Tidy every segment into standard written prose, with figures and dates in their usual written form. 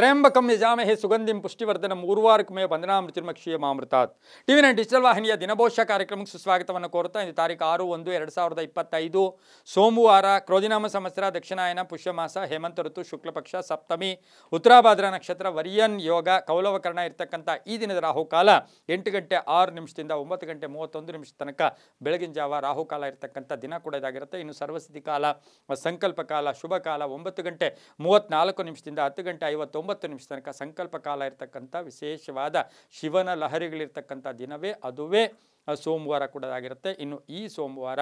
Trayambakam ಯಜಾಮಹೇ ಸುಗಂಧಿಂ ಪುಷ್ಟಿವರ್ಧನಂ ಊರ್ವಾರುಕಮೇ ಬಂಧನಾಮೃತಿರ್ಮಕ್ಷೀಯ ಮಾಮೃತಾತ್. TV nine digital ವಾಹಿನಿಯ ದಿನಭೋಷ್ಯ ಕಾರ್ಯಕ್ರಮಕ್ಕೆ ಸುಸ್ವಾಗತವನ್ನು ಕೋರುತ್ತಾ ಇಂದು ತಾರೀಕು 6/1/2025 ಸೋಮವಾರ ಕ್ರೋಧಿನಾಮ ಸಂವತ್ಸರ ದಕ್ಷಿಣಾಯನ ಪುಷ್ಯಮಾಸ ಹೇಮಂತ ಋತು ಶುಕ್ಲಪಕ್ಷ ಸಪ್ತಮಿ ಉತ್ತರಾಭಾದ್ರ ನಕ್ಷತ್ರ ವರಿಯನ್ ಯೋಗ ಕೌಲವಕರ್ಣ ಇರ್ತಕ್ಕಂಥ ಈ ದಿನದ ರಾಹುಕಾಲ 8 ಗಂಟೆ 6 ನಿಮಿಷದಿಂದ 9 ಗಂಟೆ 31 ನಿಮಿಷ ತನಕ ಬೆಳಗಿನ ಜಾವ ರಾಹುಕಾಲ ಇರ್ತಕ್ಕಂಥ ದಿನ ಕೂಡ ಇದಾಗಿರುತ್ತೆ. ಇನ್ನು ಸರ್ವಸಿದ್ಧಿ ಕಾಲ ಸಂಕಲ್ಪ ಕಾಲ ಶುಭ ಕಾಲ 9 ಗಂಟೆ 34 ನಿಮಿಷದಿಂದ 10 ಗಂಟೆ 59 ನಿಮಿಷ ತನಕ ಸಂಕಲ್ಪ ಕಾಲ ಇರ್ತಕ್ಕಂಥ ವಿಶೇಷವಾದ ಶಿವನ ಲಹರಿಗಳಿರ್ತಕ್ಕಂಥ ದಿನವೇ ಅದುವೇ ಸೋಮವಾರ ಕೂಡ ಆಗಿರುತ್ತೆ. ಇನ್ನು ಈ ಸೋಮವಾರ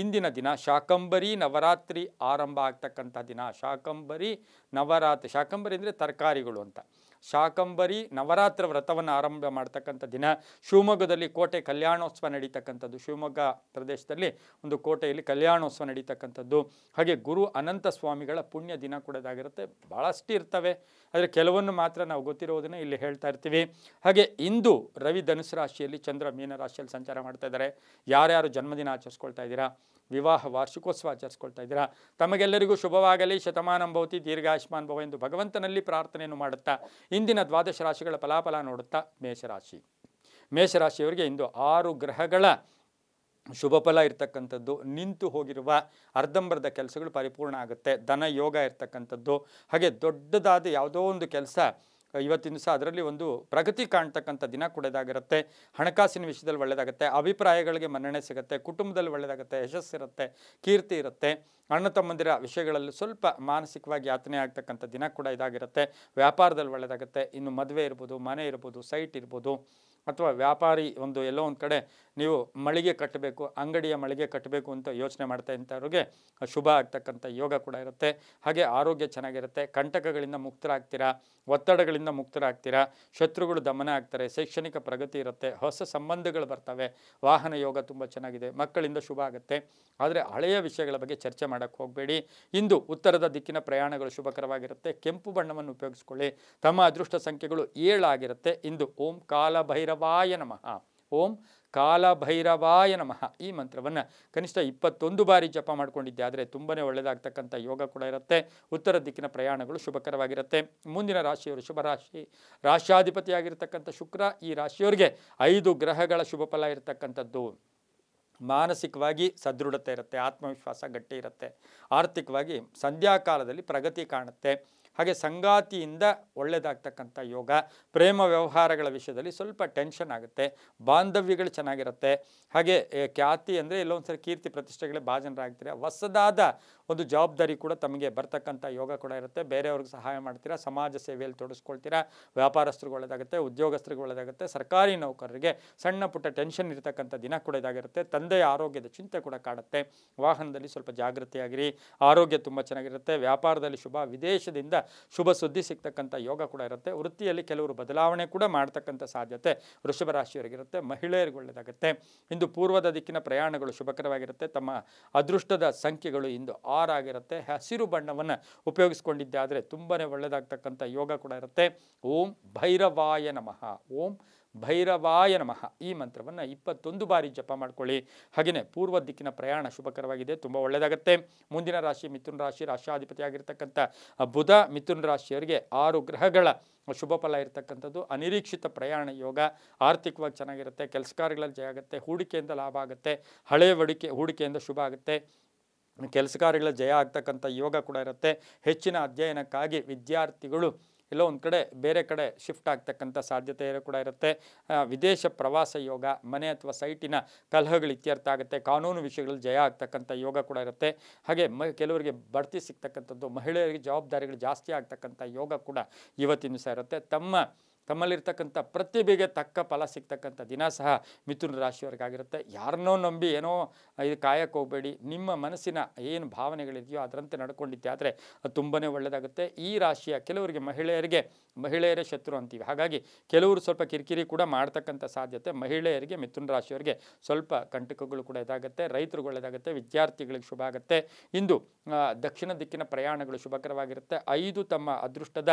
ಇಂದಿನ ದಿನ ಶಾಕಂಬರಿ ನವರಾತ್ರಿ ಆರಂಭ ಆಗ್ತಕ್ಕಂಥ ದಿನ. ಶಾಕಂಬರಿ ನವರಾತ್ರಿ, ಶಾಕಂಬರಿ ಅಂದರೆ ತರಕಾರಿಗಳು ಅಂತ. ಶಾಕಂಬರಿ ನವರಾತ್ರ ವ್ರತವನ್ನು ಆರಂಭ ಮಾಡ್ತಕ್ಕಂಥ ದಿನ. ಶಿವಮೊಗ್ಗದಲ್ಲಿ ಕೋಟೆ ಕಲ್ಯಾಣೋತ್ಸವ ನಡೀತಕ್ಕಂಥದ್ದು. ಶಿವಮೊಗ್ಗ ಪ್ರದೇಶದಲ್ಲಿ ಒಂದು ಕೋಟೆಯಲ್ಲಿ ಕಲ್ಯಾಣೋತ್ಸವ ನಡೀತಕ್ಕಂಥದ್ದು. ಹಾಗೆ ಗುರು ಅನಂತ ಸ್ವಾಮಿಗಳ ಪುಣ್ಯ ದಿನ ಕೂಡ ಇದಾಗಿರುತ್ತೆ. ಭಾಳಷ್ಟು ಇರ್ತವೆ, ಆದರೆ ಕೆಲವನ್ನು ಮಾತ್ರ ನಾವು ಗೊತ್ತಿರೋದನ್ನು ಇಲ್ಲಿ ಹೇಳ್ತಾ ಇರ್ತೀವಿ. ಹಾಗೆ ಇಂದು ರವಿ ಧನುಸು ರಾಶಿಯಲ್ಲಿ, ಚಂದ್ರ ಮೀನ ರಾಶಿಯಲ್ಲಿ ಸಂಚಾರ ಮಾಡ್ತಾ ಇದ್ದಾರೆ. ಯಾರ್ಯಾರು ಜನ್ಮದಿನ ಆಚರಿಸ್ಕೊಳ್ತಾ ಇದ್ದೀರಾ, ವಿವಾಹ ವಾರ್ಷಿಕೋತ್ಸವ ಆಚರಿಸ್ಕೊಳ್ತಾ ಇದ್ದೀರಾ, ತಮಗೆಲ್ಲರಿಗೂ ಶುಭವಾಗಲಿ, ಶತಮಾನಂ ಭವತಿ, ದೀರ್ಘಾಯುಷ್ಮಾನ್ ಭವ ಎಂದು ಭಗವಂತನಲ್ಲಿ ಪ್ರಾರ್ಥನೆಯನ್ನು ಮಾಡುತ್ತಾ ಇಂದಿನ ದ್ವಾದಶ ರಾಶಿಗಳ ಫಲಾಫಲ ನೋಡುತ್ತಾ ಮೇಷರಾಶಿಯವರಿಗೆ ಇಂದು 6 ಗ್ರಹಗಳ ಶುಭ ಫಲ ಇರ್ತಕ್ಕಂಥದ್ದು. ನಿಂತು ಹೋಗಿರುವ ಅರ್ಧಂಬರ್ಧ ಕೆಲಸಗಳು ಪರಿಪೂರ್ಣ ಆಗುತ್ತೆ. ಧನ ಯೋಗ ಇರ್ತಕ್ಕಂಥದ್ದು. ಹಾಗೆ ದೊಡ್ಡದಾದ ಯಾವುದೋ ಒಂದು ಕೆಲಸ ಇವತ್ತಿನ ದಿವಸ ಅದರಲ್ಲಿ ಒಂದು ಪ್ರಗತಿ ಕಾಣ್ತಕ್ಕಂಥ ದಿನ ಕೂಡ ಇದಾಗಿರುತ್ತೆ. ಹಣಕಾಸಿನ ವಿಷಯದಲ್ಲಿ ಒಳ್ಳೆಯದಾಗುತ್ತೆ. ಅಭಿಪ್ರಾಯಗಳಿಗೆ ಮನ್ನಣೆ ಸಿಗುತ್ತೆ. ಕುಟುಂಬದಲ್ಲಿ ಒಳ್ಳೆಯದಾಗುತ್ತೆ. ಯಶಸ್ಸಿರುತ್ತೆ, ಕೀರ್ತಿ ಇರುತ್ತೆ. ಅಣ್ಣ ತಮ್ಮಂದಿರ ವಿಷಯಗಳಲ್ಲಿ ಸ್ವಲ್ಪ ಮಾನಸಿಕವಾಗಿ ಯಾತನೆ ಆಗ್ತಕ್ಕಂಥ ದಿನ ಕೂಡ ಇದಾಗಿರುತ್ತೆ. ವ್ಯಾಪಾರದಲ್ಲಿ ಒಳ್ಳೆಯದಾಗುತ್ತೆ. ಇನ್ನು ಮದುವೆ ಇರ್ಬೋದು, ಮನೆ ಇರ್ಬೋದು, ಸೈಟ್ ಇರ್ಬೋದು, ಅಥವಾ ವ್ಯಾಪಾರಿ ಎಲ್ಲೋ ಒಂದು ಕಡೆ ನೀವು ಮಳಿಗೆ ಕಟ್ಟಬೇಕು, ಅಂಗಡಿಯ ಮಳಿಗೆ ಕಟ್ಟಬೇಕು ಅಂತ ಯೋಚನೆ ಮಾಡ್ತಾ ಇಂಥವ್ರಿಗೆ ಶುಭ ಆಗ್ತಕ್ಕಂಥ ಯೋಗ ಕೂಡ ಇರುತ್ತೆ. ಹಾಗೆ ಆರೋಗ್ಯ ಚೆನ್ನಾಗಿರುತ್ತೆ. ಕಂಟಕಗಳಿಂದ ಮುಕ್ತರಾಗ್ತೀರಾ, ಒತ್ತಡಗಳಿಂದ ಮುಕ್ತರಾಗ್ತೀರಾ, ಶತ್ರುಗಳು ದಮನ ಆಗ್ತಾರೆ, ಶೈಕ್ಷಣಿಕ ಪ್ರಗತಿ ಇರುತ್ತೆ, ಹೊಸ ಸಂಬಂಧಗಳು ಬರ್ತವೆ, ವಾಹನ ಯೋಗ ತುಂಬ ಚೆನ್ನಾಗಿದೆ, ಮಕ್ಕಳಿಂದ ಶುಭ ಆಗುತ್ತೆ. ಆದರೆ ಹಳೆಯ ವಿಷಯಗಳ ಬಗ್ಗೆ ಚರ್ಚೆ ಮಾಡೋಕ್ಕೆ ಹೋಗಬೇಡಿ. ಇಂದು ಉತ್ತರದ ದಿಕ್ಕಿನ ಪ್ರಯಾಣಗಳು ಶುಭಕರವಾಗಿರುತ್ತೆ. ಕೆಂಪು ಬಣ್ಣವನ್ನು ಉಪಯೋಗಿಸ್ಕೊಳ್ಳಿ. ತಮ್ಮ ಅದೃಷ್ಟ ಸಂಖ್ಯೆಗಳು 7 ಆಗಿರುತ್ತೆ. ಇಂದು ಓಂ ಕಾಲಭೈರವಾಯ ನಮಃ, ಓಂ ಕಾಲಭೈರವಾಯ ನಮಃ ಈ ಮಂತ್ರವನ್ನು ಕನಿಷ್ಠ 21 ಬಾರಿ ಜಪ ಮಾಡ್ಕೊಂಡಿದ್ದೆ ಆದರೆ ತುಂಬಾ ಒಳ್ಳೆಯದಾಗ್ತಕ್ಕಂಥ ಯೋಗ ಕೂಡ ಇರುತ್ತೆ. ಉತ್ತರ ದಿಕ್ಕಿನ ಪ್ರಯಾಣಗಳು ಶುಭಕರವಾಗಿರುತ್ತೆ. ಮುಂದಿನ ರಾಶಿಯವರು ಶುಭ ರಾಶಿ, ರಾಶ್ಯಾಧಿಪತಿಯಾಗಿರ್ತಕ್ಕಂಥ ಶುಕ್ರ. ಈ ರಾಶಿಯವರಿಗೆ 5 ಗ್ರಹಗಳ ಶುಭ ಫಲ ಇರತಕ್ಕಂಥದ್ದು. ಮಾನಸಿಕವಾಗಿ ಸದೃಢತೆ ಇರುತ್ತೆ, ಆತ್ಮವಿಶ್ವಾಸ ಗಟ್ಟಿ ಇರುತ್ತೆ. ಆರ್ಥಿಕವಾಗಿ ಸಂಧ್ಯಾಕಾಲದಲ್ಲಿ ಪ್ರಗತಿ ಕಾಣುತ್ತೆ. ಹಾಗೆ ಸಂಗಾತಿಯಿಂದ ಒಳ್ಳೆಯದಾಗ್ತಕ್ಕಂಥ ಯೋಗ. ಪ್ರೇಮ ವ್ಯವಹಾರಗಳ ವಿಷಯದಲ್ಲಿ ಸ್ವಲ್ಪ ಟೆನ್ಷನ್ ಆಗುತ್ತೆ. ಬಾಂಧವ್ಯಗಳು ಚೆನ್ನಾಗಿರುತ್ತೆ. ಹಾಗೆ ಖ್ಯಾತಿ ಅಂದರೆ ಎಲ್ಲೊಂದು ಸರಿ ಕೀರ್ತಿ ಪ್ರತಿಷ್ಠೆಗಳೇ ಭಾಜನರಾಗ್ತೀರಾ. ಹೊಸದಾದ ಒಂದು ಜವಾಬ್ದಾರಿ ಕೂಡ ತಮಗೆ ಬರ್ತಕ್ಕಂಥ ಯೋಗ ಕೂಡ ಇರುತ್ತೆ. ಬೇರೆಯವ್ರಿಗೆ ಸಹಾಯ ಮಾಡ್ತೀರಾ, ಸಮಾಜ ಸೇವೆಯಲ್ಲಿ ತೊಡಗಿಸ್ಕೊಳ್ತೀರಾ. ವ್ಯಾಪಾರಸ್ಥರಿಗೆ ಒಳ್ಳೆಯದಾಗುತ್ತೆ, ಉದ್ಯೋಗಸ್ಥರಿಗೆ ಒಳ್ಳೆಯದಾಗುತ್ತೆ. ಸರ್ಕಾರಿ ನೌಕರರಿಗೆ ಸಣ್ಣ ಪುಟ್ಟ ಟೆನ್ಷನ್ ಇರತಕ್ಕಂಥ ದಿನ ಕೂಡ ಇದಾಗಿರುತ್ತೆ. ತಂದೆಯ ಆರೋಗ್ಯದ ಚಿಂತೆ ಕೂಡ ಕಾಡುತ್ತೆ. ವಾಹನದಲ್ಲಿ ಸ್ವಲ್ಪ ಜಾಗೃತಿಯಾಗಿರಿ. ಆರೋಗ್ಯ ತುಂಬ ಚೆನ್ನಾಗಿರುತ್ತೆ. ವ್ಯಾಪಾರದಲ್ಲಿ ಶುಭ, ವಿದೇಶದಿಂದ ಶುಭ ಸುದ್ದಿ ಸಿಗ್ತಕ್ಕಂಥ ಯೋಗ ಕೂಡ ಇರುತ್ತೆ. ವೃತ್ತಿಯಲ್ಲಿ ಕೆಲವರು ಬದಲಾವಣೆ ಕೂಡ ಮಾಡ್ತಕ್ಕಂಥ ಸಾಧ್ಯತೆ ವೃಷಭ ರಾಶಿಯವರಿಗಿರುತ್ತೆ. ಮಹಿಳೆಯರಿಗೆ ಒಳ್ಳೆಯದಾಗುತ್ತೆ. ಇಂದು ಪೂರ್ವದ ದಿಕ್ಕಿನ ಪ್ರಯಾಣಗಳು ಶುಭಕರವಾಗಿರುತ್ತೆ. ತಮ್ಮ ಅದೃಷ್ಟದ ಸಂಖ್ಯೆಗಳು ಇಂದು 6 ಆಗಿರುತ್ತೆ. ಹಸಿರು ಬಣ್ಣವನ್ನು ಉಪಯೋಗಿಸ್ಕೊಂಡಿದ್ದೆ ಆದರೆ ತುಂಬಾ ಒಳ್ಳೆಯದಾಗ್ತಕ್ಕಂಥ ಯೋಗ ಕೂಡ ಇರುತ್ತೆ. ಓಂ ಭೈರವಾಯ ನಮಃ, ಓಂ ಭೈರವಾಯ ನಮಃ ಈ ಮಂತ್ರವನ್ನು 21 ಬಾರಿ ಜಪ ಮಾಡ್ಕೊಳ್ಳಿ. ಹಾಗೆಯೇ ಪೂರ್ವ ದಿಕ್ಕಿನ ಪ್ರಯಾಣ ಶುಭಕರವಾಗಿದೆ, ತುಂಬ ಒಳ್ಳೆಯದಾಗುತ್ತೆ. ಮುಂದಿನ ರಾಶಿ ಮಿಥುನ ರಾಶಿ. ರಾಷ್ಟ್ರಾಧಿಪತಿಯಾಗಿರ್ತಕ್ಕಂಥ ಬುಧ ಮಿಥುನ ರಾಶಿಯವರಿಗೆ 6 ಗ್ರಹಗಳ ಶುಭ ಫಲ ಇರತಕ್ಕಂಥದ್ದು. ಅನಿರೀಕ್ಷಿತ ಪ್ರಯಾಣ ಯೋಗ. ಆರ್ಥಿಕವಾಗಿ ಚೆನ್ನಾಗಿರುತ್ತೆ. ಕೆಲಸ ಕಾರ್ಯಗಳಲ್ಲಿ ಜಯ ಆಗುತ್ತೆ. ಹೂಡಿಕೆಯಿಂದ ಲಾಭ ಆಗುತ್ತೆ. ಹಳೆಯ ಹೂಡಿಕೆಯಿಂದ ಶುಭ ಆಗುತ್ತೆ. ಕೆಲಸ ಕಾರ್ಯಗಳ ಜಯ ಆಗ್ತಕ್ಕಂಥ ಯೋಗ ಕೂಡ ಇರುತ್ತೆ. ಹೆಚ್ಚಿನ ಅಧ್ಯಯನಕ್ಕಾಗಿ ವಿದ್ಯಾರ್ಥಿಗಳು ಎಲ್ಲೋ ಒಂದು ಕಡೆ ಬೇರೆ ಕಡೆ ಶಿಫ್ಟ್ ಆಗ್ತಕ್ಕಂಥ ಸಾಧ್ಯತೆ ಕೂಡ ಇರುತ್ತೆ. ವಿದೇಶ ಪ್ರವಾಸ ಯೋಗ. ಮನೆ ಅಥವಾ ಸೈಟಿನ ಕಲಹಗಳು ಇತ್ಯರ್ಥ ಆಗುತ್ತೆ. ಕಾನೂನು ವಿಷಯಗಳಲ್ಲಿ ಜಯ ಆಗ್ತಕ್ಕಂಥ ಯೋಗ ಕೂಡ ಇರುತ್ತೆ. ಹಾಗೆ ಕೆಲವರಿಗೆ ಬಡ್ತಿ ಸಿಗ್ತಕ್ಕಂಥದ್ದು, ಮಹಿಳೆಯರಿಗೆ ಜವಾಬ್ದಾರಿಗಳು ಜಾಸ್ತಿ ಆಗ್ತಕ್ಕಂಥ ಯೋಗ ಕೂಡ ಇವತ್ತಿನ ದಿವಸ ಇರುತ್ತೆ. ತಮ್ಮಲ್ಲಿರ್ತಕ್ಕಂಥ ಪ್ರತಿಭೆಗೆ ತಕ್ಕ ಫಲ ಸಿಗ್ತಕ್ಕಂಥ ದಿನ ಸಹ ಮಿಥುನ ರಾಶಿಯವರಿಗಾಗಿರುತ್ತೆ. ಯಾರನ್ನೋ ನಂಬಿ ಏನೋ ಇದು ಕಾಯಕ್ಕೆ ಹೋಗಬೇಡಿ. ನಿಮ್ಮ ಮನಸ್ಸಿನ ಏನು ಭಾವನೆಗಳಿದೆಯೋ ಅದರಂತೆ ನಡ್ಕೊಂಡಿದ್ದೆ ಆದರೆ ಅದು ತುಂಬಾ ಒಳ್ಳೆಯದಾಗುತ್ತೆ. ಈ ರಾಶಿಯ ಕೆಲವರಿಗೆ ಮಹಿಳೆಯರೇ ಶತ್ರು ಅಂತೀವಿ. ಹಾಗಾಗಿ ಕೆಲವರು ಸ್ವಲ್ಪ ಕಿರಿಕಿರಿ ಕೂಡ ಮಾಡ್ತಕ್ಕಂಥ ಸಾಧ್ಯತೆ. ಮಹಿಳೆಯರಿಗೆ ಮಿಥುನ ರಾಶಿಯವರಿಗೆ ಸ್ವಲ್ಪ ಕಂಟಕಗಳು ಕೂಡ ಇದಾಗುತ್ತೆ. ರೈತರಿಗೆ ಒಳ್ಳೆಯದಾಗುತ್ತೆ. ವಿದ್ಯಾರ್ಥಿಗಳಿಗೆ ಶುಭ ಆಗುತ್ತೆ. ಇಂದು ದಕ್ಷಿಣ ದಿಕ್ಕಿನ ಪ್ರಯಾಣಗಳು ಶುಭಕರವಾಗಿರುತ್ತೆ. 5 ತಮ್ಮ ಅದೃಷ್ಟದ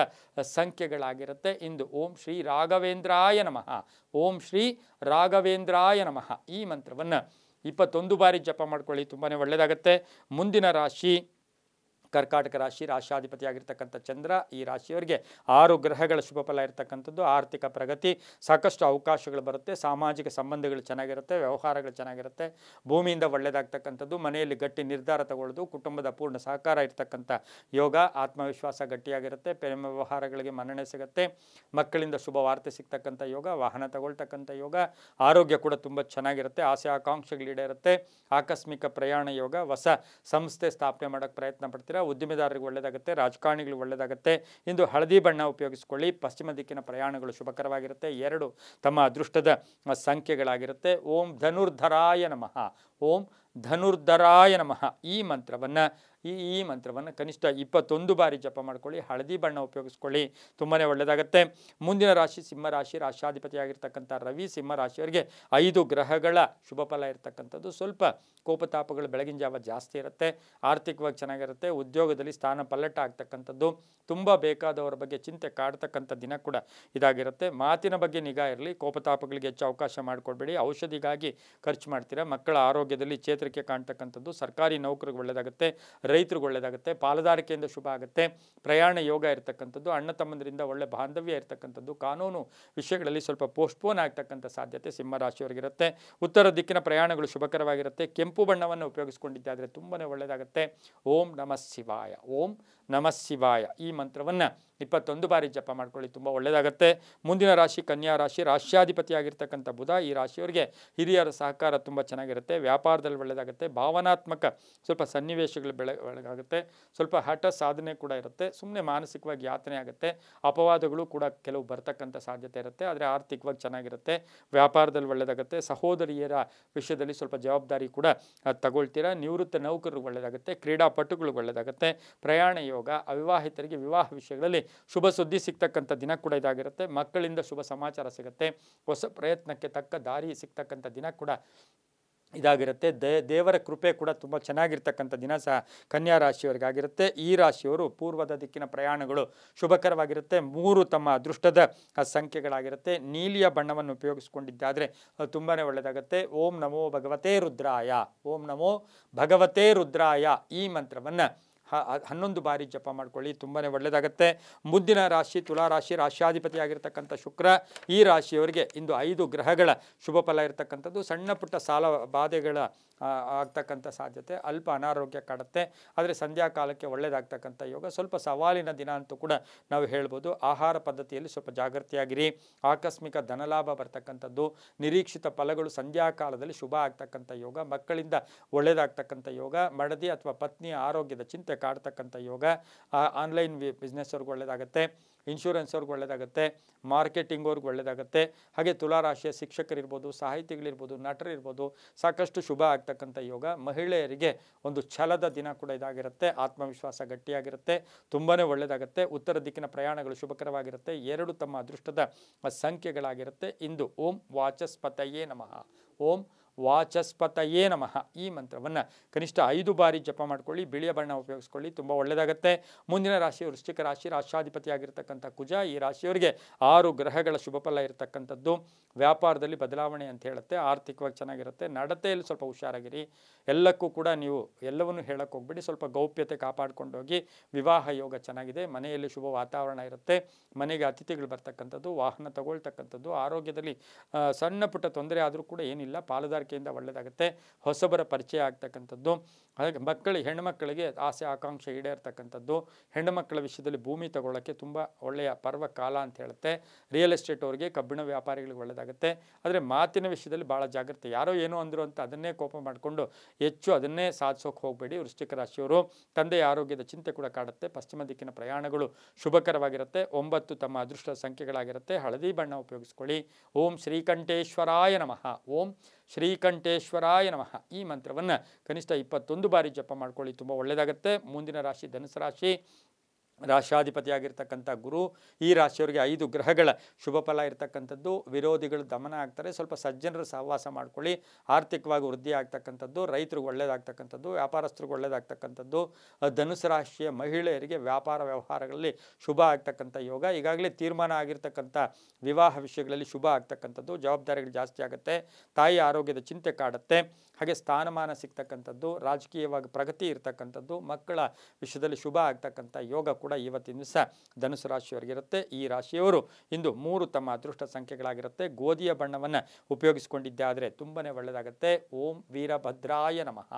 ಸಂಖ್ಯೆಗಳಾಗಿರುತ್ತೆ. ಇಂದು ಓಂ ಶ್ರೀ ರಾಘವೇಂದ್ರಾಯ ನಮಃ, ಓಂ ಶ್ರೀ ರಾಘವೇಂದ್ರಾಯ ನಮಃ ಈ ಮಂತ್ರವನ್ನು 21 ಬಾರಿ ಜಪ ಮಾಡ್ಕೊಳ್ಳಿ. ತುಂಬಾ ಒಳ್ಳೆಯದಾಗುತ್ತೆ. ಮುಂದಿನ ರಾಶಿ ಕರ್ಕಾಟಕ ರಾಶಿ, ರಾಶಿಯಾಧಿಪತಿಯಾಗಿರ್ತಕ್ಕಂಥ ಚಂದ್ರ. ಈ ರಾಶಿಯವರಿಗೆ 6 ಗ್ರಹಗಳ ಶುಭ ಫಲ ಇರತಕ್ಕಂಥದ್ದು. ಆರ್ಥಿಕ ಪ್ರಗತಿ, ಸಾಕಷ್ಟು ಅವಕಾಶಗಳು ಬರುತ್ತೆ, ಸಾಮಾಜಿಕ ಸಂಬಂಧಗಳು ಚೆನ್ನಾಗಿರುತ್ತೆ, ವ್ಯವಹಾರಗಳು ಚೆನ್ನಾಗಿರುತ್ತೆ, ಭೂಮಿಯಿಂದ ಒಳ್ಳೆಯದಾಗ್ತಕ್ಕಂಥದ್ದು, ಮನೆಯಲ್ಲಿ ಗಟ್ಟಿ ನಿರ್ಧಾರ ತಗೊಳ್ಳೋದು, ಕುಟುಂಬದ ಪೂರ್ಣ ಸಹಕಾರ ಇರ್ತಕ್ಕಂಥ ಯೋಗ, ಆತ್ಮವಿಶ್ವಾಸ ಗಟ್ಟಿಯಾಗಿರುತ್ತೆ, ಪ್ರೇಮ ವ್ಯವಹಾರಗಳಿಗೆ ಮನ್ನಣೆ ಸಿಗುತ್ತೆ, ಮಕ್ಕಳಿಂದ ಶುಭ ವಾರ್ತೆ ಸಿಗ್ತಕ್ಕಂಥ ಯೋಗ, ವಾಹನ ತಗೊಳ್ತಕ್ಕಂಥ ಯೋಗ, ಆರೋಗ್ಯ ಕೂಡ ತುಂಬ ಚೆನ್ನಾಗಿರುತ್ತೆ, ಆಸೆ ಆಕಾಂಕ್ಷೆಗಳು ಈಡೇರುತ್ತೆ, ಆಕಸ್ಮಿಕ ಪ್ರಯಾಣ ಯೋಗ, ಹೊಸ ಸಂಸ್ಥೆ ಸ್ಥಾಪನೆ ಮಾಡೋಕ್ಕೆ ಪ್ರಯತ್ನ ಪಡ್ತೀರಾ, ಉದ್ಯಮಿದಾರರಿಗೆ ಒಳ್ಳೆಯದಾಗುತ್ತೆ, ರಾಜಕಾರಣಿಗಳಿಗೆ ಒಳ್ಳೆಯದಾಗುತ್ತೆ. ಇಂದು ಹಳದಿ ಬಣ್ಣ ಉಪಯೋಗಿಸಿಕೊಳ್ಳಿ. ಪಶ್ಚಿಮ ದಿಕ್ಕಿನ ಪ್ರಯಾಣಗಳು ಶುಭಕರವಾಗಿರುತ್ತೆ. 2 ತಮ್ಮ ಅದೃಷ್ಟದ ಸಂಖ್ಯೆಗಳಾಗಿರುತ್ತೆ. ಓಂ ಧನುರ್ಧರಾಯ ನಮಃ. ಓಂ ಧನುರ್ಧರಾಯ ನಮಃ. ಈ ಮಂತ್ರವನ್ನು ಕನಿಷ್ಠ 21 ಬಾರಿ ಜಪ ಮಾಡ್ಕೊಳ್ಳಿ. ಹಳದಿ ಬಣ್ಣ ಉಪಯೋಗಿಸ್ಕೊಳ್ಳಿ, ತುಂಬಾ ಒಳ್ಳೆಯದಾಗುತ್ತೆ. ಮುಂದಿನ ರಾಶಿ ಸಿಂಹರಾಶಿ, ರಾಶಿಯಾಧಿಪತಿಯಾಗಿರ್ತಕ್ಕಂಥ ರವಿ. ಸಿಂಹರಾಶಿಯವರಿಗೆ 5 ಗ್ರಹಗಳ ಶುಭ ಫಲ ಇರತಕ್ಕಂಥದ್ದು. ಸ್ವಲ್ಪ ಕೋಪತಾಪಗಳು ಬೆಳಗಿನ ಜಾವ ಜಾಸ್ತಿ ಇರುತ್ತೆ, ಆರ್ಥಿಕವಾಗಿ ಚೆನ್ನಾಗಿರುತ್ತೆ, ಉದ್ಯೋಗದಲ್ಲಿ ಸ್ಥಾನ ಪಲ್ಲಟ ಆಗ್ತಕ್ಕಂಥದ್ದು, ತುಂಬ ಬೇಕಾದವರ ಬಗ್ಗೆ ಚಿಂತೆ ಕಾಡ್ತಕ್ಕಂಥ ದಿನ ಕೂಡ ಇದಾಗಿರುತ್ತೆ. ಮಾತಿನ ಬಗ್ಗೆ ನಿಗಾ ಇರಲಿ, ಕೋಪತಾಪಗಳಿಗೆ ಹೆಚ್ಚು ಅವಕಾಶ ಮಾಡಿಕೊಡ್ಬೇಡಿ. ಔಷಧಿಗಾಗಿ ಖರ್ಚು ಮಾಡ್ತೀರಾ. ಮಕ್ಕಳ ಆರೋಗ್ಯದಲ್ಲಿ ಚೇತರಿಕೆ ಕಾಣ್ತಕ್ಕಂಥದ್ದು, ಸರ್ಕಾರಿ ನೌಕರಿಗೆ ಒಳ್ಳೆಯದಾಗುತ್ತೆ, ರೈತರಿಗೆ ಒಳ್ಳೆಯದಾಗುತ್ತೆ, ಪಾಲುದಾರಿಕೆಯಿಂದ ಶುಭ ಆಗುತ್ತೆ, ಪ್ರಯಾಣ ಯೋಗ ಇರತಕ್ಕಂಥದ್ದು, ಅಣ್ಣ ತಮ್ಮಂದರಿಂದ ಒಳ್ಳೆ ಬಾಂಧವ್ಯ ಇರತಕ್ಕಂಥದ್ದು, ಕಾನೂನು ವಿಷಯಗಳಲ್ಲಿ ಸ್ವಲ್ಪ ಪೋಸ್ಟ್ಪೋನ್ ಆಗ್ತಕ್ಕಂಥ ಸಾಧ್ಯತೆ ಸಿಂಹರಾಶಿಯವರಿಗಿರುತ್ತೆ. ಉತ್ತರ ದಿಕ್ಕಿನ ಪ್ರಯಾಣಗಳು ಶುಭಕರವಾಗಿರುತ್ತೆ. ಕೆಂಪು ಬಣ್ಣವನ್ನು ಉಪಯೋಗಿಸ್ಕೊಂಡಿದ್ದಾದರೆ ತುಂಬಾ ಒಳ್ಳೆಯದಾಗುತ್ತೆ. ಓಂ ನಮಃ ಶಿವಾಯ. ಓಂ ನಮಃ ಶಿವಾಯ. ಈ ಮಂತ್ರವನ್ನು 21 ಬಾರಿ ಜಪ ಮಾಡ್ಕೊಳ್ಳಿ, ತುಂಬ ಒಳ್ಳೆಯದಾಗುತ್ತೆ. ಮುಂದಿನ ರಾಶಿ ಕನ್ಯಾ ರಾಶಿ, ರಾಶ್ಯಾಧಿಪತಿಯಾಗಿರ್ತಕ್ಕಂಥ ಬುಧ. ಈ ರಾಶಿಯವರಿಗೆ ಹಿರಿಯರ ಸಹಕಾರ ತುಂಬ ಚೆನ್ನಾಗಿರುತ್ತೆ, ವ್ಯಾಪಾರದಲ್ಲಿ ಒಳ್ಳೆಯದಾಗುತ್ತೆ, ಭಾವನಾತ್ಮಕ ಸ್ವಲ್ಪ ಸನ್ನಿವೇಶಗಳು ಬೆಳಗಾಗುತ್ತೆ, ಸ್ವಲ್ಪ ಹಠ ಸಾಧನೆ ಕೂಡ ಇರುತ್ತೆ, ಸುಮ್ಮನೆ ಮಾನಸಿಕವಾಗಿ ಯಾತನೆ ಆಗುತ್ತೆ, ಅಪವಾದಗಳು ಕೂಡ ಕೆಲವು ಬರ್ತಕ್ಕಂಥ ಸಾಧ್ಯತೆ ಇರುತ್ತೆ. ಆದರೆ ಆರ್ಥಿಕವಾಗಿ ಚೆನ್ನಾಗಿರುತ್ತೆ, ವ್ಯಾಪಾರದಲ್ಲಿ ಒಳ್ಳೆಯದಾಗುತ್ತೆ, ಸಹೋದರಿಯರ ವಿಷಯದಲ್ಲಿ ಸ್ವಲ್ಪ ಜವಾಬ್ದಾರಿ ಕೂಡ ತಗೊಳ್ತೀರಾ, ನಿವೃತ್ತ ನೌಕರರಿಗೆ ಒಳ್ಳೆಯದಾಗುತ್ತೆ, ಕ್ರೀಡಾಪಟುಗಳಿಗೆ ಒಳ್ಳೆಯದಾಗುತ್ತೆ, ಪ್ರಯಾಣ ಯೋಗ, ಅವಿವಾಹಿತರಿಗೆ ವಿವಾಹ ವಿಷಯಗಳಲ್ಲಿ ಶುಭ ಸುದ್ದಿ ಸಿಗ್ತಕ್ಕಂಥ ದಿನ ಕೂಡ ಇದಾಗಿರುತ್ತೆ. ಮಕ್ಕಳಿಂದ ಶುಭ ಸಮಾಚಾರ ಸಿಗುತ್ತೆ, ಹೊಸ ಪ್ರಯತ್ನಕ್ಕೆ ತಕ್ಕ ದಾರಿ ಸಿಗ್ತಕ್ಕಂಥ ದಿನ ಕೂಡ ಇದಾಗಿರುತ್ತೆ. ದೇವರ ಕೃಪೆ ಕೂಡ ತುಂಬ ಚೆನ್ನಾಗಿರ್ತಕ್ಕಂಥ ದಿನ ಸಹ ಕನ್ಯಾ ರಾಶಿಯವರಿಗಾಗಿರುತ್ತೆ. ಈ ರಾಶಿಯವರು ಪೂರ್ವದ ದಿಕ್ಕಿನ ಪ್ರಯಾಣಗಳು ಶುಭಕರವಾಗಿರುತ್ತೆ. 3 ತಮ್ಮ ಅದೃಷ್ಟದ ಸಂಖ್ಯೆಗಳಾಗಿರುತ್ತೆ. ನೀಲಿಯ ಬಣ್ಣವನ್ನು ಉಪಯೋಗಿಸ್ಕೊಂಡಿದ್ದಾದರೆ ತುಂಬಾ ಒಳ್ಳೆಯದಾಗುತ್ತೆ. ಓಂ ನಮೋ ಭಗವತೆ ರುದ್ರಾಯ. ಓಂ ನಮೋ ಭಗವತೆ ರುದ್ರಾಯ. ಈ ಮಂತ್ರವನ್ನು 11 ಬಾರಿ ಜಪ ಮಾಡ್ಕೊಳ್ಳಿ, ತುಂಬಾ ಒಳ್ಳೆಯದಾಗುತ್ತೆ. ಮುಂದಿನ ರಾಶಿ ತುಲಾರಾಶಿ, ರಾಶಿಯಾಧಿಪತಿಯಾಗಿರ್ತಕ್ಕಂಥ ಶುಕ್ರ. ಈ ರಾಶಿಯವರಿಗೆ ಇಂದು 5 ಗ್ರಹಗಳ ಶುಭ ಫಲ ಇರತಕ್ಕಂಥದ್ದು. ಸಣ್ಣ ಪುಟ್ಟ ಸಾಲ ಬಾಧೆಗಳ ಆಗ್ತಕ್ಕಂಥ ಸಾಧ್ಯತೆ, ಅಲ್ಪ ಅನಾರೋಗ್ಯ ಕಾಡುತ್ತೆ, ಆದರೆ ಸಂಧ್ಯಾ ಕಾಲಕ್ಕೆ ಒಳ್ಳೆಯದಾಗ್ತಕ್ಕಂಥ ಯೋಗ. ಸ್ವಲ್ಪ ಸವಾಲಿನ ದಿನ ಅಂತೂ ಕೂಡ ನಾವು ಹೇಳ್ಬೋದು. ಆಹಾರ ಪದ್ಧತಿಯಲ್ಲಿ ಸ್ವಲ್ಪ ಜಾಗೃತಿಯಾಗಿರಿ. ಆಕಸ್ಮಿಕ ಧನಲಾಭ ಬರ್ತಕ್ಕಂಥದ್ದು, ನಿರೀಕ್ಷಿತ ಫಲಗಳು ಸಂಧ್ಯಾ ಕಾಲದಲ್ಲಿ ಶುಭ ಆಗ್ತಕ್ಕಂಥ ಯೋಗ. ಮಕ್ಕಳಿಂದ ಒಳ್ಳೆಯದಾಗ್ತಕ್ಕಂಥ ಯೋಗ. ಮಡದಿ ಅಥವಾ ಪತ್ನಿಯ ಆರೋಗ್ಯದ ಚಿಂತೆ ಕಾಡ್ತಕ್ಕಂಥ ಯೋಗ. ಆನ್ಲೈನ್ ಬಿಸ್ನೆಸ್ ಅವ್ರಿಗೆ ಒಳ್ಳೆಯದಾಗುತ್ತೆ, ಇನ್ಶೂರೆನ್ಸ್ ಅವ್ರಿಗೆ ಒಳ್ಳೆಯದಾಗುತ್ತೆ, ಮಾರ್ಕೆಟಿಂಗ್ ಅವ್ರಿಗೆ ಒಳ್ಳೆಯದಾಗುತ್ತೆ. ಹಾಗೆ ತುಲಾರಾಶಿಯ ಶಿಕ್ಷಕರಿರ್ಬೋದು, ಸಾಹಿತಿಗಳಿರ್ಬೋದು, ನಟರಿರ್ಬೋದು, ಸಾಕಷ್ಟು ಶುಭ ಆಗ್ತಕ್ಕಂಥ ಯೋಗ. ಮಹಿಳೆಯರಿಗೆ ಒಂದು ಛಲದ ದಿನ ಕೂಡ ಇದಾಗಿರುತ್ತೆ, ಆತ್ಮವಿಶ್ವಾಸ ಗಟ್ಟಿಯಾಗಿರುತ್ತೆ, ತುಂಬಾ ಒಳ್ಳೆಯದಾಗುತ್ತೆ. ಉತ್ತರ ದಿಕ್ಕಿನ ಪ್ರಯಾಣಗಳು ಶುಭಕರವಾಗಿರುತ್ತೆ. 2 ತಮ್ಮ ಅದೃಷ್ಟದ ಸಂಖ್ಯೆಗಳಾಗಿರುತ್ತೆ. ಇಂದು ಓಂ ವಾಚಸ್ಪತಯೇ ನಮಃ. ಓಂ ವಾಚಸ್ಪತಯೇ ನಮಃ. ಈ ಮಂತ್ರವನ್ನು ಕನಿಷ್ಠ 5 ಬಾರಿ ಜಪ ಮಾಡ್ಕೊಳ್ಳಿ, ಬಿಳಿಯ ಬಣ್ಣ ಉಪಯೋಗಿಸ್ಕೊಳ್ಳಿ, ತುಂಬ ಒಳ್ಳೆಯದಾಗುತ್ತೆ. ಮುಂದಿನ ರಾಶಿ ವೃಶ್ಚಿಕ ರಾಶಿ, ರಾಶಿಯಾಧಿಪತಿಯಾಗಿರ್ತಕ್ಕಂಥ ಕುಜ. ಈ ರಾಶಿಯವರಿಗೆ 6 ಗ್ರಹಗಳ ಶುಭ ಫಲ ಇರತಕ್ಕಂಥದ್ದು. ವ್ಯಾಪಾರದಲ್ಲಿ ಬದಲಾವಣೆ ಅಂತ ಹೇಳುತ್ತೆ, ಆರ್ಥಿಕವಾಗಿ ಚೆನ್ನಾಗಿರುತ್ತೆ. ನಡತೆಯಲ್ಲಿ ಸ್ವಲ್ಪ ಹುಷಾರಾಗಿರಿ. ಎಲ್ಲಕ್ಕೂ ಕೂಡ ನೀವು ಎಲ್ಲವನ್ನೂ ಹೇಳಕ್ಕೆ ಹೋಗ್ಬೇಡಿ, ಸ್ವಲ್ಪ ಗೌಪ್ಯತೆ ಕಾಪಾಡ್ಕೊಂಡೋಗಿ. ವಿವಾಹ ಯೋಗ ಚೆನ್ನಾಗಿದೆ, ಮನೆಯಲ್ಲಿ ಶುಭ ವಾತಾವರಣ ಇರುತ್ತೆ, ಮನೆಗೆ ಅತಿಥಿಗಳು ಬರ್ತಕ್ಕಂಥದ್ದು, ವಾಹನ ತಗೊಳ್ತಕ್ಕಂಥದ್ದು. ಆರೋಗ್ಯದಲ್ಲಿ ಸಣ್ಣ ಪುಟ್ಟ ತೊಂದರೆ ಆದರೂ ಕೂಡ ಏನಿಲ್ಲ, ಪಾಲುದಾರಿಕೆಯಿಂದ ಒಳ್ಳೆಯದಾಗುತ್ತೆ. ಹೊಸಬರ ಪರಿಚಯ ಆಗ್ತಕ್ಕಂಥದ್ದು. ಹಾಗೆ ಹೆಣ್ಣುಮಕ್ಕಳಿಗೆ ಆಸೆ ಆಕಾಂಕ್ಷೆ ಈಡೇರ್ತಕ್ಕಂಥದ್ದು. ಹೆಣ್ಣುಮಕ್ಕಳ ವಿಷಯದಲ್ಲಿ ಭೂಮಿ ತಗೊಳ್ಳೋಕ್ಕೆ ತುಂಬ ಒಳ್ಳೆಯ ಪರ್ವ ಕಾಲ ಅಂತ ಹೇಳುತ್ತೆ. ರಿಯಲ್ ಎಸ್ಟೇಟ್ ಅವರಿಗೆ, ಕಬ್ಬಿಣ ವ್ಯಾಪಾರಿಗಳಿಗೆ ಒಳ್ಳೆಯದಾಗುತ್ತೆ. ಆದರೆ ಮಾತಿನ ವಿಷಯದಲ್ಲಿ ಭಾಳ ಜಾಗ್ರತೆ. ಯಾರೋ ಏನೋ ಅಂದರು ಅಂತ ಅದನ್ನೇ ಕೋಪ ಮಾಡಿಕೊಂಡು ಹೆಚ್ಚು ಅದನ್ನೇ ಸಾಧಿಸೋಕೆ ಹೋಗಬೇಡಿ. ವೃಶ್ಚಿಕ ರಾಶಿಯವರು ತಂದೆಯ ಆರೋಗ್ಯದ ಚಿಂತೆ ಕೂಡ ಕಾಡುತ್ತೆ. ಪಶ್ಚಿಮ ದಿಕ್ಕಿನ ಪ್ರಯಾಣಗಳು ಶುಭಕರವಾಗಿರುತ್ತೆ. 9 ತಮ್ಮ ಅದೃಷ್ಟ ಸಂಖ್ಯೆಗಳಾಗಿರುತ್ತೆ. ಹಳದಿ ಬಣ್ಣ ಉಪಯೋಗಿಸ್ಕೊಳ್ಳಿ. ಓಂ ಶ್ರೀಕಂಠೇಶ್ವರಾಯ ನಮಃ. ಓಂ ಶ್ರೀಕಂಠೇಶ್ವರಾಯ ನಮಃ. ಈ ಮಂತ್ರವನ್ನು ಕನಿಷ್ಠ 21 ಬಾರಿ ಜಪ ಮಾಡ್ಕೊಳ್ಳಿ, ತುಂಬ ಒಳ್ಳೆಯದಾಗುತ್ತೆ. ಮುಂದಿನ ರಾಶಿ ಧನುಸು ರಾಶಿ, ರಾಶಾಧಿಪತಿಯಾಗಿರ್ತಕ್ಕಂಥ ಗುರು ಈ ರಾಶಿಯವರಿಗೆ 5 ಗ್ರಹಗಳ ಶುಭ ಫಲ ಇರ್ತಕ್ಕಂಥದ್ದು. ವಿರೋಧಿಗಳು ದಮನ ಆಗ್ತಾರೆ, ಸ್ವಲ್ಪ ಸಜ್ಜನರ ಸಹವಾಸ ಮಾಡ್ಕೊಳ್ಳಿ, ಆರ್ಥಿಕವಾಗಿ ವೃದ್ಧಿ ಆಗ್ತಕ್ಕಂಥದ್ದು, ರೈತರಿಗೆ ಒಳ್ಳೆಯದಾಗ್ತಕ್ಕಂಥದ್ದು, ವ್ಯಾಪಾರಸ್ಥರಿಗೆ ಒಳ್ಳೆಯದಾಗ್ತಕ್ಕಂಥದ್ದು. ಧನುಸು ರಾಶಿಯ ಮಹಿಳೆಯರಿಗೆ ವ್ಯಾಪಾರ ವ್ಯವಹಾರಗಳಲ್ಲಿ ಶುಭ ಆಗ್ತಕ್ಕಂಥ ಯೋಗ. ಈಗಾಗಲೇ ತೀರ್ಮಾನ ಆಗಿರ್ತಕ್ಕಂಥ ವಿವಾಹ ವಿಷಯಗಳಲ್ಲಿ ಶುಭ ಆಗ್ತಕ್ಕಂಥದ್ದು. ಜವಾಬ್ದಾರಿಗಳು ಜಾಸ್ತಿ ಆಗುತ್ತೆ, ತಾಯಿ ಆರೋಗ್ಯದ ಚಿಂತೆ ಕಾಡುತ್ತೆ, ಹಾಗೆ ಸ್ಥಾನಮಾನ ಸಿಗ್ತಕ್ಕಂಥದ್ದು, ರಾಜಕೀಯವಾಗಿ ಪ್ರಗತಿ ಇರ್ತಕ್ಕಂಥದ್ದು, ಮಕ್ಕಳ ವಿಷಯದಲ್ಲಿ ಶುಭ ಆಗ್ತಕ್ಕಂಥ ಯೋಗ ಕೂಡ ಇವತ್ತಿನ ದಿವಸ ಧನುಸು ರಾಶಿಯವರಿಗಿರುತ್ತೆ. ಈ ರಾಶಿಯವರು ಇಂದು 3 ತಮ್ಮ ಅದೃಷ್ಟ ಸಂಖ್ಯೆಗಳಾಗಿರುತ್ತೆ. ಗೋಧಿಯ ಬಣ್ಣವನ್ನು ಉಪಯೋಗಿಸಿಕೊಂಡಿದ್ದೆ ಆದರೆ ತುಂಬನೇ ಒಳ್ಳೆಯದಾಗುತ್ತೆ. ಓಂ ವೀರಭದ್ರಾಯ ನಮಃ,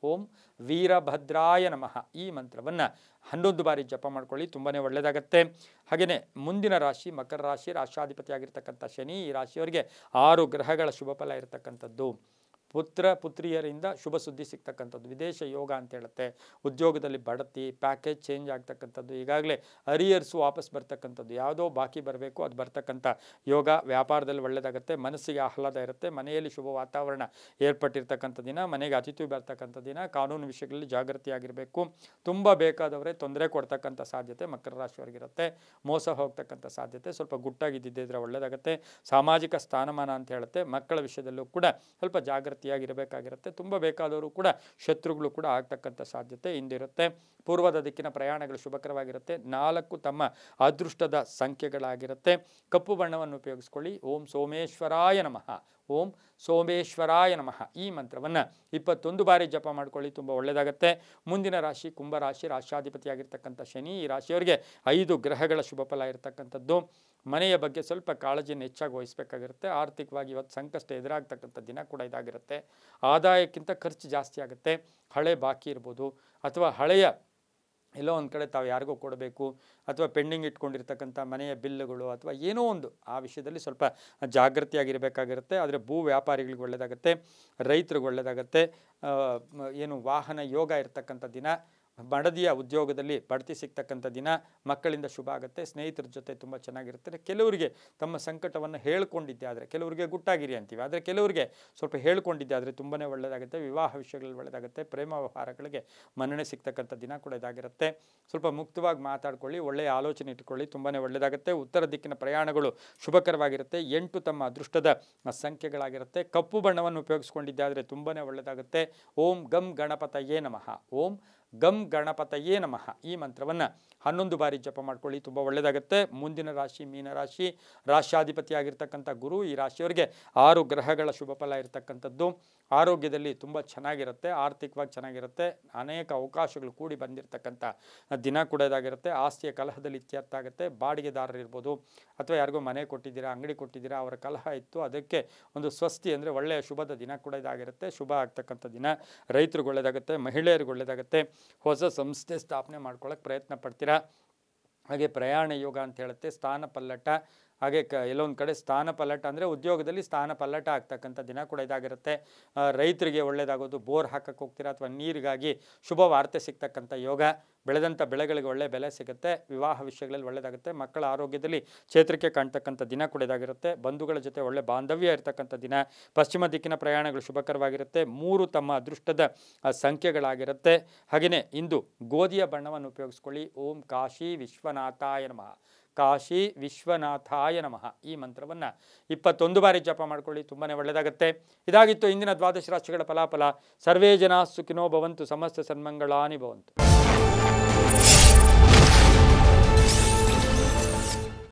ಓಂ ವೀರಭದ್ರಾಯ ನಮಃ ಈ ಮಂತ್ರವನ್ನು 11 ಬಾರಿ ಜಪ ಮಾಡ್ಕೊಳ್ಳಿ, ತುಂಬನೇ ಒಳ್ಳೆಯದಾಗತ್ತೆ. ಹಾಗೆಯೇ ಮುಂದಿನ ರಾಶಿ ಮಕರ ರಾಶಿ, ರಾಶಾಧಿಪತಿಯಾಗಿರ್ತಕ್ಕಂಥ ಶನಿ. ಈ ರಾಶಿಯವರಿಗೆ 6 ಗ್ರಹಗಳ ಶುಭ ಫಲ ಇರತಕ್ಕಂಥದ್ದು. ಪುತ್ರ ಪುತ್ರಿಯರಿಂದ ಶುಭ ಸುದ್ದಿ ಸಿಗ್ತಕ್ಕಂಥದ್ದು, ವಿದೇಶ ಯೋಗ ಅಂತ ಹೇಳುತ್ತೆ. ಉದ್ಯೋಗದಲ್ಲಿ ಬಡ್ತಿ, ಪ್ಯಾಕೇಜ್ ಚೇಂಜ್ ಆಗ್ತಕ್ಕಂಥದ್ದು, ಈಗಾಗಲೇ ಅರಿಯರ್ಸು ವಾಪಸ್ ಬರ್ತಕ್ಕಂಥದ್ದು, ಯಾವುದೋ ಬಾಕಿ ಬರಬೇಕು ಅದು ಬರ್ತಕ್ಕಂಥ ಯೋಗ. ವ್ಯಾಪಾರದಲ್ಲಿ ಒಳ್ಳೆಯದಾಗುತ್ತೆ, ಮನಸ್ಸಿಗೆ ಆಹ್ಲಾದ ಇರುತ್ತೆ, ಮನೆಯಲ್ಲಿ ಶುಭ ವಾತಾವರಣ ಏರ್ಪಟ್ಟಿರ್ತಕ್ಕಂಥ ದಿನ, ಮನೆಗೆ ಅತಿಥಿ ಬರ್ತಕ್ಕಂಥ ದಿನ. ಕಾನೂನು ವಿಷಯಗಳಲ್ಲಿ ಜಾಗೃತಿಯಾಗಿರಬೇಕು. ತುಂಬ ಬೇಕಾದವರೇ ತೊಂದರೆ ಕೊಡ್ತಕ್ಕಂಥ ಸಾಧ್ಯತೆ ಮಕರ ರಾಶಿಯವರಿಗಿರುತ್ತೆ. ಮೋಸ ಹೋಗ್ತಕ್ಕಂಥ ಸಾಧ್ಯತೆ, ಸ್ವಲ್ಪ ಗುಟ್ಟಾಗಿದ್ದಿದ್ದರೆ ಒಳ್ಳೆಯದಾಗುತ್ತೆ. ಸಾಮಾಜಿಕ ಸ್ಥಾನಮಾನ ಅಂತ ಹೇಳುತ್ತೆ. ಮಕ್ಕಳ ವಿಷಯದಲ್ಲೂ ಕೂಡ ಸ್ವಲ್ಪ ಜಾಗೃತಿಯಾಗಿರಬೇಕಾಗಿರುತ್ತೆ. ತುಂಬ ಬೇಕಾದವರು ಕೂಡ ಶತ್ರುಗಳು ಕೂಡ ಆಗ್ತಕ್ಕಂಥ ಸಾಧ್ಯತೆ ಇಂದಿರುತ್ತೆ. ಪೂರ್ವದ ದಿಕ್ಕಿನ ಪ್ರಯಾಣಗಳು ಶುಭಕರವಾಗಿರುತ್ತೆ. 4 ತಮ್ಮ ಅದೃಷ್ಟದ ಸಂಖ್ಯೆಗಳಾಗಿರುತ್ತೆ. ಕಪ್ಪು ಬಣ್ಣವನ್ನು ಉಪಯೋಗಿಸ್ಕೊಳ್ಳಿ. ಓಂ ಸೋಮೇಶ್ವರಾಯ ನಮಃ, ಓಂ ಸೋಮೇಶ್ವರಾಯ ನಮಃ ಈ ಮಂತ್ರವನ್ನು 21 ಬಾರಿ ಜಪ ಮಾಡ್ಕೊಳ್ಳಿ, ತುಂಬ ಒಳ್ಳೆಯದಾಗುತ್ತೆ. ಮುಂದಿನ ರಾಶಿ ಕುಂಭರಾಶಿ, ರಾಶಾಧಿಪತಿಯಾಗಿರ್ತಕ್ಕಂಥ ಶನಿ. ಈ ರಾಶಿಯವರಿಗೆ 5 ಗ್ರಹಗಳ ಶುಭ ಫಲ ಇರತಕ್ಕಂಥದ್ದು. ಮನೆಯ ಬಗ್ಗೆ ಸ್ವಲ್ಪ ಕಾಳಜಿಯನ್ನು ಹೆಚ್ಚಾಗಿ ವಹಿಸಬೇಕಾಗಿರುತ್ತೆ. ಆರ್ಥಿಕವಾಗಿ ಇವತ್ತು ಸಂಕಷ್ಟ ಎದುರಾಗ್ತಕ್ಕಂಥ ದಿನ ಕೂಡ ಇದಾಗಿರುತ್ತೆ. ಆದಾಯಕ್ಕಿಂತ ಖರ್ಚು ಜಾಸ್ತಿ ಆಗುತ್ತೆ. ಹಳೆ ಬಾಕಿ ಇರ್ಬೋದು, ಅಥವಾ ಹಳೆಯ ಎಲ್ಲೋ ಒಂದು ಕಡೆ ತಾವು ಯಾರಿಗೋ ಕೊಡಬೇಕು, ಅಥವಾ ಪೆಂಡಿಂಗ್ ಇಟ್ಕೊಂಡಿರ್ತಕ್ಕಂಥ ಮನೆಯ ಬಿಲ್లుಗಳು ಅಥವಾ ಏನೋ ಒಂದು ಆ ವಿಷಯದಲ್ಲಿ ಸ್ವಲ್ಪ ಜಾಗೃತಿಯಾಗಿರಬೇಕಾಗಿರುತ್ತೆ. ಆದರೆ ಭೂ ವ್ಯಾಪಾರಿಗಳಿಗೆ ಒಳ್ಳೆಯದಾಗುತ್ತೆ, ರೈತರಿಗೆ ಒಳ್ಳೆಯದಾಗುತ್ತೆ. ಏನು ವಾಹನ ಯೋಗ ಇರ್ತಕ್ಕಂಥ ದಿನ, ಬಡದಿಯ ಉದ್ಯೋಗದಲ್ಲಿ ಬಡ್ತಿ ಸಿಗ್ತಕ್ಕಂಥ ದಿನ, ಮಕ್ಕಳಿಂದ ಶುಭ ಆಗುತ್ತೆ, ಸ್ನೇಹಿತರ ಜೊತೆ ತುಂಬ ಚೆನ್ನಾಗಿರುತ್ತೆ. ಕೆಲವರಿಗೆ ತಮ್ಮ ಸಂಕಟವನ್ನು ಹೇಳ್ಕೊಂಡಿದ್ದೆ ಆದರೆ, ಕೆಲವರಿಗೆ ಗುಟ್ಟಾಗಿರಿ ಅಂತೀವಿ, ಆದರೆ ಕೆಲವರಿಗೆ ಸ್ವಲ್ಪ ಹೇಳ್ಕೊಂಡಿದ್ದೆ ಆದರೆ ತುಂಬನೇ ಒಳ್ಳೆಯದಾಗುತ್ತೆ. ವಿವಾಹ ವಿಷಯಗಳಲ್ಲಿ ಒಳ್ಳೆಯದಾಗುತ್ತೆ. ಪ್ರೇಮ ವ್ಯವಹಾರಗಳಿಗೆ ಮನ್ನಣೆ ಸಿಗ್ತಕ್ಕಂಥ ದಿನ ಕೂಡ ಇದಾಗಿರುತ್ತೆ. ಸ್ವಲ್ಪ ಮುಕ್ತವಾಗಿ ಮಾತಾಡ್ಕೊಳ್ಳಿ, ಒಳ್ಳೆಯ ಆಲೋಚನೆ ಇಟ್ಕೊಳ್ಳಿ, ತುಂಬಾ ಒಳ್ಳೆಯದಾಗುತ್ತೆ. ಉತ್ತರ ದಿಕ್ಕಿನ ಪ್ರಯಾಣಗಳು ಶುಭಕರವಾಗಿರುತ್ತೆ. 8 ತಮ್ಮ ಅದೃಷ್ಟದ ಸಂಖ್ಯೆಗಳಾಗಿರುತ್ತೆ. ಕಪ್ಪು ಬಣ್ಣವನ್ನು ಉಪಯೋಗಿಸ್ಕೊಂಡಿದ್ದೆ ಆದರೆ ತುಂಬಾ ಒಳ್ಳೆಯದಾಗುತ್ತೆ. ಓಂ ಗಂ ಗಣಪತಯೇ ನಮಃ, ಓಂ ಗಂ ಗಣಪತಯೇ ನಮಃ ಈ ಮಂತ್ರವನ್ನು 11 ಬಾರಿ ಜಪ ಮಾಡ್ಕೊಳ್ಳಿ, ತುಂಬ ಒಳ್ಳೆಯದಾಗುತ್ತೆ. ಮುಂದಿನ ರಾಶಿ ಮೀನರಾಶಿ, ರಾಶ್ಯಾಧಿಪತಿಯಾಗಿರ್ತಕ್ಕಂಥ ಗುರು. ಈ ರಾಶಿಯವರಿಗೆ 6 ಗ್ರಹಗಳ ಶುಭ ಫಲ ಇರತಕ್ಕಂಥದ್ದು. ಆರೋಗ್ಯದಲ್ಲಿ ತುಂಬ ಚೆನ್ನಾಗಿರುತ್ತೆ, ಆರ್ಥಿಕವಾಗಿ ಚೆನ್ನಾಗಿರುತ್ತೆ. ಅನೇಕ ಅವಕಾಶಗಳು ಕೂಡಿ ಬಂದಿರತಕ್ಕಂಥ ದಿನ ಕೂಡ ಇದಾಗಿರುತ್ತೆ. ಆಸ್ತಿಯ ಕಲಹದಲ್ಲಿ ಇತ್ಯರ್ಥ ಆಗುತ್ತೆ. ಬಾಡಿಗೆದಾರರು ಇರ್ಬೋದು, ಅಥವಾ ಯಾರಿಗೋ ಮನೆ ಕೊಟ್ಟಿದ್ದೀರಾ, ಅಂಗಡಿ ಕೊಟ್ಟಿದ್ದೀರಾ, ಅವರ ಕಲಹ ಇತ್ತು, ಅದಕ್ಕೆ ಒಂದು ಸ್ವಸ್ತಿ ಅಂದರೆ ಒಳ್ಳೆಯ ಶುಭದ ದಿನ ಕೂಡ ಇದಾಗಿರುತ್ತೆ. ಶುಭ ಆಗ್ತಕ್ಕಂಥ ದಿನ. ರೈತರಿಗೆ ಒಳ್ಳೆಯದಾಗುತ್ತೆ, ಮಹಿಳೆಯರಿಗೆ ಒಳ್ಳೆಯದಾಗುತ್ತೆ. ಹೊಸ ಸಂಸ್ಥೆ ಸ್ಥಾಪನೆ ಮಾಡ್ಕೊಳ್ಳೋಕೆ ಪ್ರಯತ್ನ ಪಡ್ತೀರಾ. ಹಾಗೆ ಪ್ರಯಾಣ ಯೋಗ ಅಂತ ಹೇಳುತ್ತೆ. ಸ್ಥಾನ ಪಲ್ಲಟ, ಹಾಗೆ ಎಲ್ಲೊಂದು ಕಡೆ ಸ್ಥಾನ ಪಲ್ಲಟ ಅಂದರೆ ಉದ್ಯೋಗದಲ್ಲಿ ಸ್ಥಾನ ಪಲ್ಲಟ ಆಗ್ತಕ್ಕಂಥ ದಿನ ಕೂಡ ಇದಾಗಿರುತ್ತೆ. ರೈತರಿಗೆ ಒಳ್ಳೆಯದಾಗೋದು, ಬೋರ್ ಹಾಕಕ್ಕೆ ಹೋಗ್ತೀರಾ ಅಥವಾ ನೀರಿಗಾಗಿ ಶುಭ ವಾರ್ತೆ ಸಿಗ್ತಕ್ಕಂಥ ಯೋಗ. ಬೆಳೆದಂಥ ಬೆಳೆಗಳಿಗೆ ಒಳ್ಳೆಯ ಬೆಲೆ ಸಿಗುತ್ತೆ. ವಿವಾಹ ವಿಷಯಗಳಲ್ಲಿ ಒಳ್ಳೆಯದಾಗುತ್ತೆ. ಮಕ್ಕಳ ಆರೋಗ್ಯದಲ್ಲಿ ಚೇತರಿಕೆ ಕಾಣ್ತಕ್ಕಂಥ ದಿನ ಕೂಡ ಇದಾಗಿರುತ್ತೆ. ಬಂಧುಗಳ ಜೊತೆ ಒಳ್ಳೆ ಬಾಂಧವ್ಯ ಇರತಕ್ಕಂಥ ದಿನ. ಪಶ್ಚಿಮ ದಿಕ್ಕಿನ ಪ್ರಯಾಣಗಳು ಶುಭಕರವಾಗಿರುತ್ತೆ. 3 ತಮ್ಮ ಅದೃಷ್ಟದ ಸಂಖ್ಯೆಗಳಾಗಿರುತ್ತೆ. ಹಾಗೆಯೇ ಇಂದು ಗೋಧಿಯ ಬಣ್ಣವನ್ನು ಉಪಯೋಗಿಸ್ಕೊಳ್ಳಿ. ಓಂ ಕಾಶಿ ವಿಶ್ವನಾಥಾಯ ನಮಃ, ಕಾಶಿ ವಿಶ್ವನಾಥಾಯ ನಮಃ ಈ ಮಂತ್ರವನ್ನು 21 ಬಾರಿ ಜಪ ಮಾಡ್ಕೊಳ್ಳಿ, ತುಂಬಾ ಒಳ್ಳೆಯದಾಗುತ್ತೆ. ಇದಾಗಿತ್ತು ಇಂದಿನ ದ್ವಾದಶ ರಾಶಿಗಳ ಫಲಾಫಲ. ಸರ್ವೇ ಜನ ಸುಖಿನೋ ಭವಂತು, ಸಮಸ್ತ ಸನ್ಮಂಗಳಾನಿ ಭವಂತು.